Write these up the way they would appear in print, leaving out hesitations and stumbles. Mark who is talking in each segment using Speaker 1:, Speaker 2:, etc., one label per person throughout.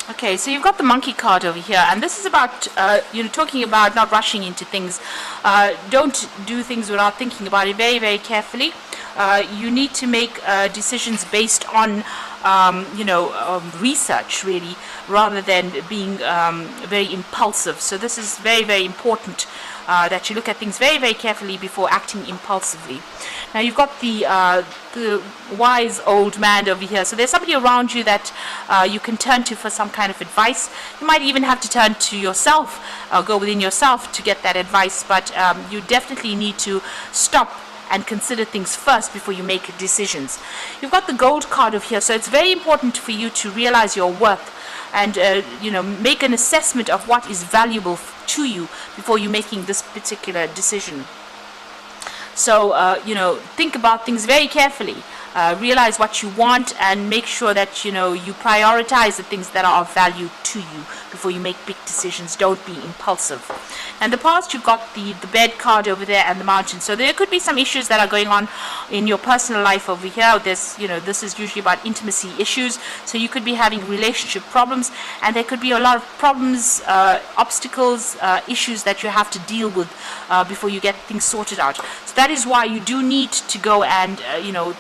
Speaker 1: Okay, so you've got the monkey card over here, and this is about talking about not rushing into things. Don't do things without thinking about it very, very carefully. You need to make decisions based on research, really, rather than being very impulsive. So this is very, very important that you look at things very, very carefully before acting impulsively. Now you've got the wise old man over here. So there's somebody around you that you can turn to for some kind of advice. You might even have to turn to yourself, go within yourself to get that advice. But you definitely need to stop and consider things first before you make decisions. You've got the gold card over here. So it's very important for you to realize your worth and make an assessment of what is valuable to you before you making this particular decision. So, think about things very carefully. Realize what you want and make sure that, you prioritize the things that are of value to you before you make big decisions. Don't be impulsive. And the past, you've got the bed card over there and the mountain. So there could be some issues that are going on in your personal life over here. There's, this is usually about intimacy issues. So you could be having relationship problems, and there could be a lot of problems, obstacles, issues that you have to deal with before you get things sorted out. So that is why you do need to go and,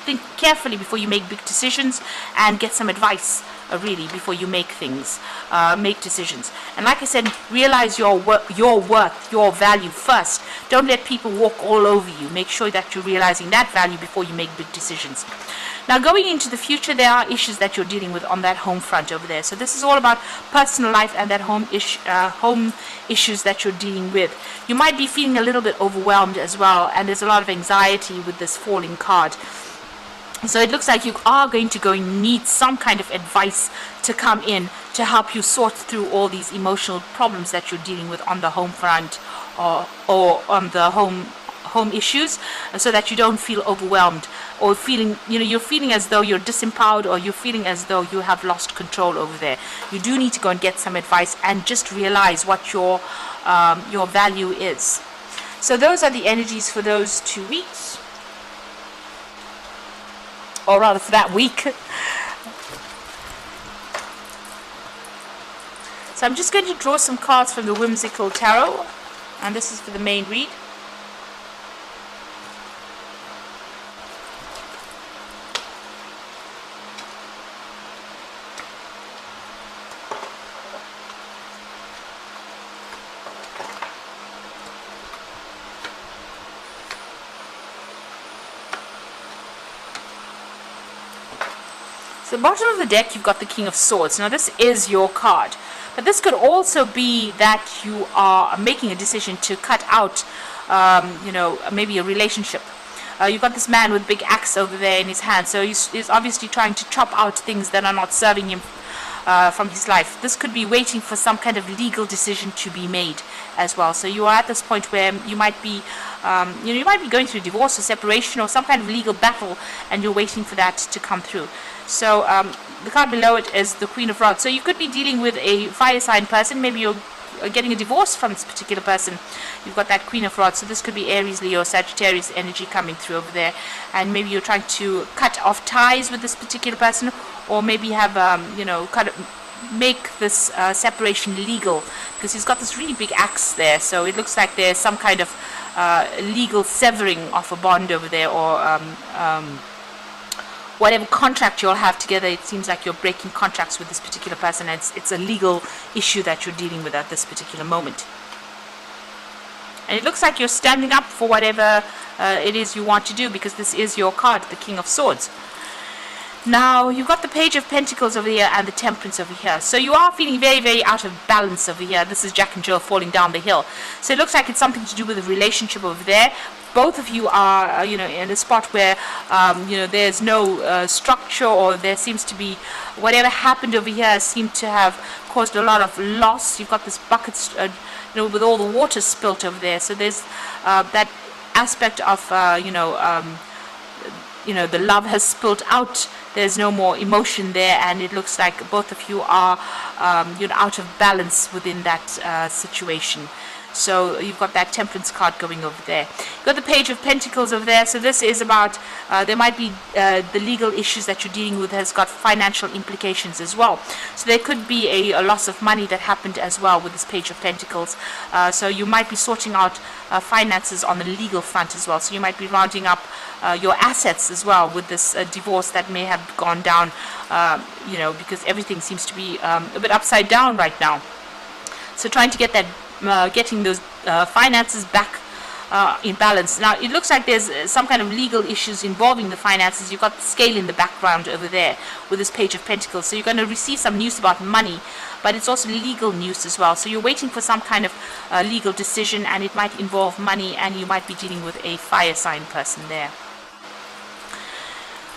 Speaker 1: think carefully before you make big decisions and get some advice really before you make decisions. And like I said, realize your worth, your value first. Don't let people walk all over you. Make sure that you're realizing that value before you make big decisions. Now, going into the future, there are issues that you're dealing with on that home front over there. So this is all about personal life and that home issues that you're dealing with. You might be feeling a little bit overwhelmed as well, and there's a lot of anxiety with this falling card. So it looks like you are going to need some kind of advice to come in to help you sort through all these emotional problems that you're dealing with on the home front or on the home issues, so that you don't feel overwhelmed or feeling, you're feeling as though you're disempowered, or you're feeling as though you have lost control over there. You do need to go and get some advice and just realize what your value is. So those are the energies for those 2 weeks. Or rather for that week. So I'm just going to draw some cards from the Whimsical Tarot, and this is for the main read. So the bottom of the deck, you've got the King of Swords. Now this is your card, but this could also be that you are making a decision to cut out, maybe a relationship. You've got this man with big axe over there in his hand, so he's obviously trying to chop out things that are not serving him from his life. This could be waiting for some kind of legal decision to be made as well. So you are at this point where you might be going through divorce or separation or some kind of legal battle, and you're waiting for that to come through. So the card below it is the Queen of Rods. So you could be dealing with a fire sign person. Maybe you're getting a divorce from this particular person. You've got that Queen of Rods. So this could be Aries, Leo, Sagittarius energy coming through over there. And maybe you're trying to cut off ties with this particular person, or maybe have, make this separation legal, because he's got this really big axe there. So it looks like there's some kind of legal severing of a bond over there, or whatever contract you'll have together. It seems like you're breaking contracts with this particular person, and it's a legal issue that you're dealing with at this particular moment. And it looks like you're standing up for whatever it is you want to do, because this is your card, the King of Swords. Now, you've got the Page of Pentacles over here and the Temperance over here. So you are feeling very, very out of balance over here. This is Jack and Jill falling down the hill. So it looks like it's something to do with a relationship over there. Both of you are, in a spot where, there's no structure, or there seems to be, whatever happened over here seemed to have caused a lot of loss. You've got this bucket, with all the water spilt over there. So there's that aspect of, the love has spilt out. There's no more emotion there, and it looks like both of you are, out of balance within that situation. So you've got that Temperance card going over there. You've got the Page of Pentacles over there. So this is about, there might be the legal issues that you're dealing with has got financial implications as well. So there could be a loss of money that happened as well with this Page of Pentacles. So you might be sorting out finances on the legal front as well. So you might be rounding up your assets as well with this divorce that may have gone down, because everything seems to be a bit upside down right now. So trying to get that, getting those finances back in balance. Now it looks like there's some kind of legal issues involving the finances. You've got the scale in the background over there with this Page of Pentacles. So you're going to receive some news about money, but it's also legal news as well. So you're waiting for some kind of legal decision, and it might involve money, and you might be dealing with a fire sign person there.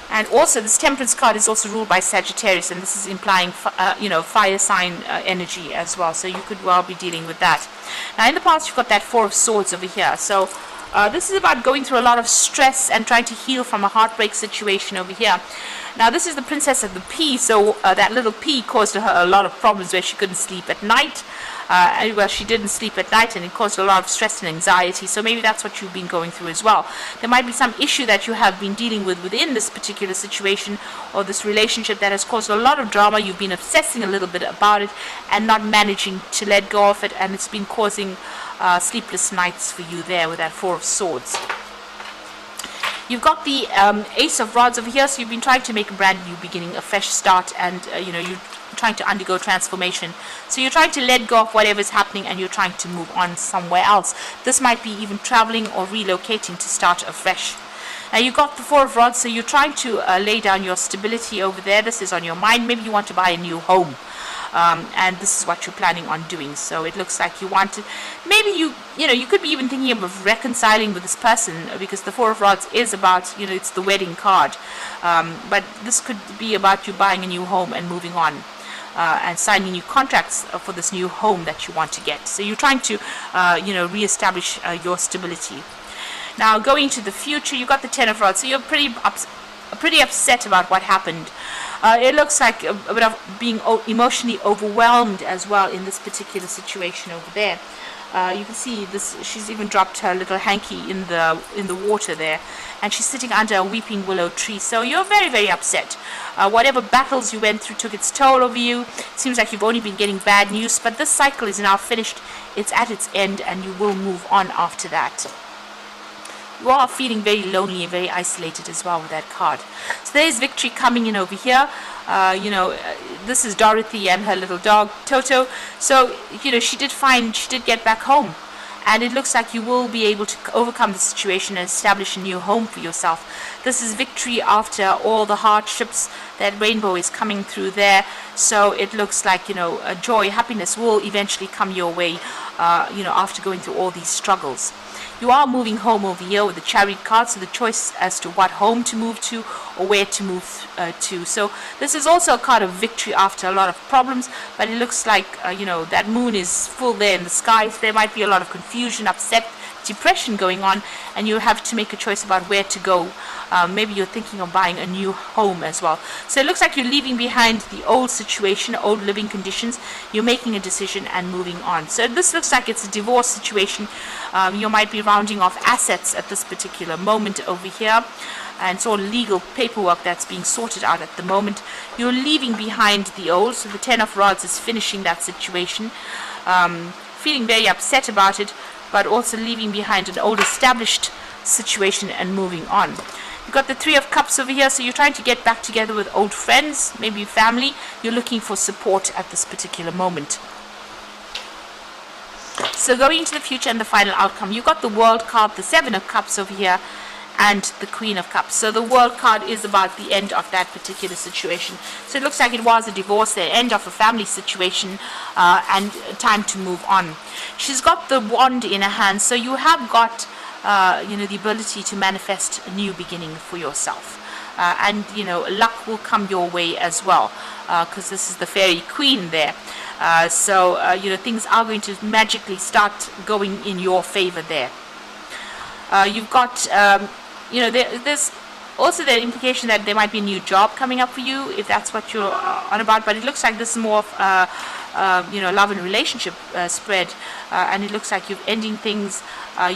Speaker 1: And also this Temperance card is also ruled by Sagittarius, and this is implying fire sign energy as well. So you could well be dealing with that. Now in the past you've got that Four of Swords over here. So this is about going through a lot of stress and trying to heal from a heartbreak situation over here. Now this is the Princess of the Pea. So that little pea caused her a lot of problems where she couldn't sleep at night. Well, she didn't sleep at night, and it caused a lot of stress and anxiety. So maybe that's what you've been going through as well. There might be some issue that you have been dealing with within this particular situation or this relationship that has caused a lot of drama. You've been obsessing a little bit about it and not managing to let go of it, and it's been causing sleepless nights for you there with that Four of Swords. You've got the Ace of Rods over here, so you've been trying to make a brand new beginning, a fresh start, and you're trying to undergo transformation. So you're trying to let go of whatever is happening, and you're trying to move on somewhere else. This might be even traveling or relocating to start afresh. Now you've got the Four of Rods, so you're trying to lay down your stability over there. This is on your mind. Maybe you want to buy a new home. And this is what you're planning on doing. So it looks like you want to, maybe you could be even thinking of reconciling with this person, because the Four of Rods is about, it's the wedding card. But this could be about you buying a new home and moving on. And signing new contracts for this new home that you want to get. So you're trying to, reestablish your stability. Now going to the future, you got the Ten of Rods. So you're pretty upset about what happened. It looks like a bit of being emotionally overwhelmed as well in this particular situation over there. You can see this. She's even dropped her little hanky in the water there, and she's sitting under a weeping willow tree. So you're very, very upset. Whatever battles you went through took its toll over you. It seems like you've only been getting bad news, but this cycle is now finished. It's at its end, and you will move on after that. You are feeling very lonely and very isolated as well with that card. So there's victory coming in over here. This is Dorothy and her little dog Toto. So she did get back home, and it looks like you will be able to overcome the situation and establish a new home for yourself. This is victory after all the hardships. That rainbow is coming through there. So it looks like joy, happiness will eventually come your way. After going through all these struggles. You are moving home over here with the Chariot card, so the choice as to what home to move to or where to move to. So this is also a card of victory after a lot of problems, but it looks like, that moon is full there in the sky. So there might be a lot of confusion, upset, depression going on, and you have to make a choice about where to go. Maybe you're thinking of buying a new home as well. So it looks like you're leaving behind the old situation, old living conditions. You're making a decision and moving on. So this looks like it's a divorce situation. You might be rounding off assets at this particular moment over here. And it's all legal paperwork that's being sorted out at the moment. You're leaving behind the old. So the Ten of Rods is finishing that situation. Feeling very upset about it, but also leaving behind an old established situation and moving on. You've got the Three of Cups over here, so you're trying to get back together with old friends, maybe family. You're looking for support at this particular moment. So going into the future and the final outcome, you've got the World card, the Seven of Cups over here, and the Queen of Cups. So the World card is about the end of that particular situation. So it looks like it was a divorce, the end of a family situation, and time to move on. She's got the wand in her hand, so you have got the ability to manifest a new beginning for yourself. And luck will come your way as well, because this is the Fairy Queen there. So things are going to magically start going in your favor there. You've got there's also the implication that there might be a new job coming up for you, if that's what you're on about, but it looks like this is more of love and relationship spread, and it looks like you're ending things.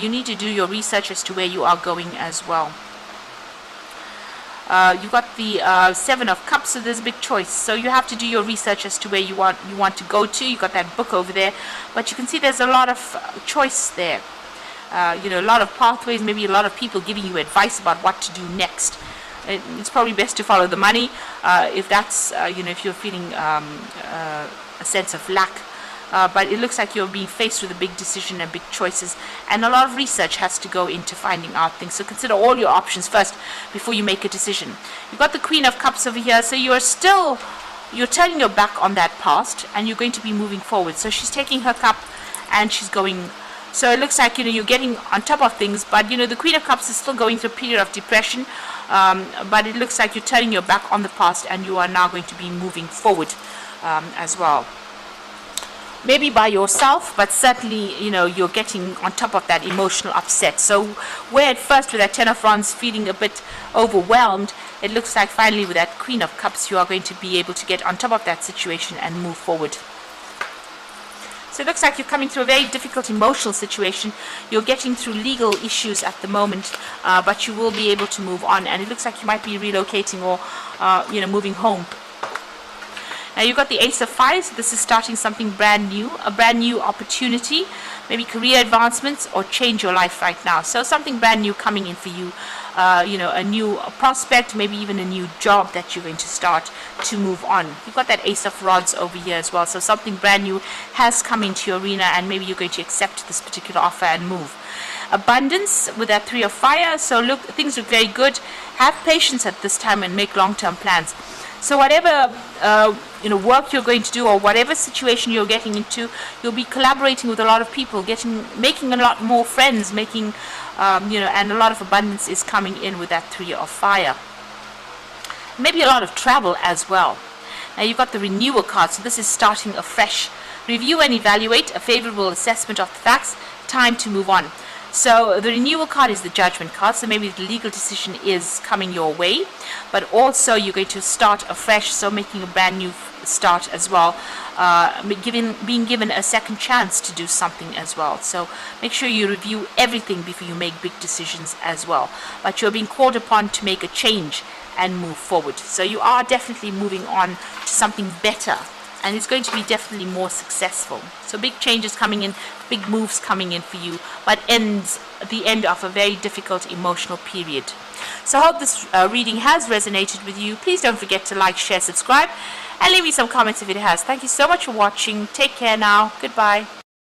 Speaker 1: You need to do your research as to where you are going as well. You've got the Seven of Cups, so there's a big choice. So you have to do your research as to where you want to go to. You've got that book over there, but you can see there's a lot of choice there. A lot of pathways, maybe a lot of people giving you advice about what to do next. It's probably best to follow the money if that's, if you're feeling a sense of lack. But it looks like you're being faced with a big decision and big choices, and a lot of research has to go into finding out things. So consider all your options first before you make a decision. You've got the Queen of Cups over here, so you're turning your back on that past, and you're going to be moving forward. So she's taking her cup and she's going. So it looks like you're getting on top of things, but the Queen of Cups is still going through a period of depression. But it looks like you're turning your back on the past, and you are now going to be moving forward as well. Maybe by yourself, but certainly, you're getting on top of that emotional upset. So where at first with that Ten of Wands feeling a bit overwhelmed, it looks like finally with that Queen of Cups, you are going to be able to get on top of that situation and move forward. So it looks like you're coming through a very difficult emotional situation. You're getting through legal issues at the moment, but you will be able to move on. And it looks like you might be relocating or, moving home. Now you've got the Ace of Fires. So this is starting something brand new, a brand new opportunity, maybe career advancements or change your life right now. So something brand new coming in for you, a new prospect, maybe even a new job that you're going to start to move on. You've got that Ace of Rods over here as well. So something brand new has come into your arena, and maybe you're going to accept this particular offer and move. Abundance with that Three of Fire. So look, things look very good. Have patience at this time and make long-term plans. So whatever work you're going to do, or whatever situation you're getting into, you'll be collaborating with a lot of people, making a lot more friends, and a lot of abundance is coming in with that Three of Fire. Maybe a lot of travel as well. Now you've got the Renewal card, so this is starting afresh. Review and evaluate, a favorable assessment of the facts, time to move on. So the Renewal card is the Judgment card, so maybe the legal decision is coming your way, but also you're going to start afresh, so making a brand new start as well, being given a second chance to do something as well. So make sure you review everything before you make big decisions as well, but you're being called upon to make a change and move forward. So you are definitely moving on to something better, and it's going to be definitely more successful. So big changes coming in, big moves coming in for you, but the end of a very difficult emotional period. So I hope this reading has resonated with you. Please don't forget to like, share, subscribe, and leave me some comments if it has. Thank you so much for watching. Take care now. Goodbye.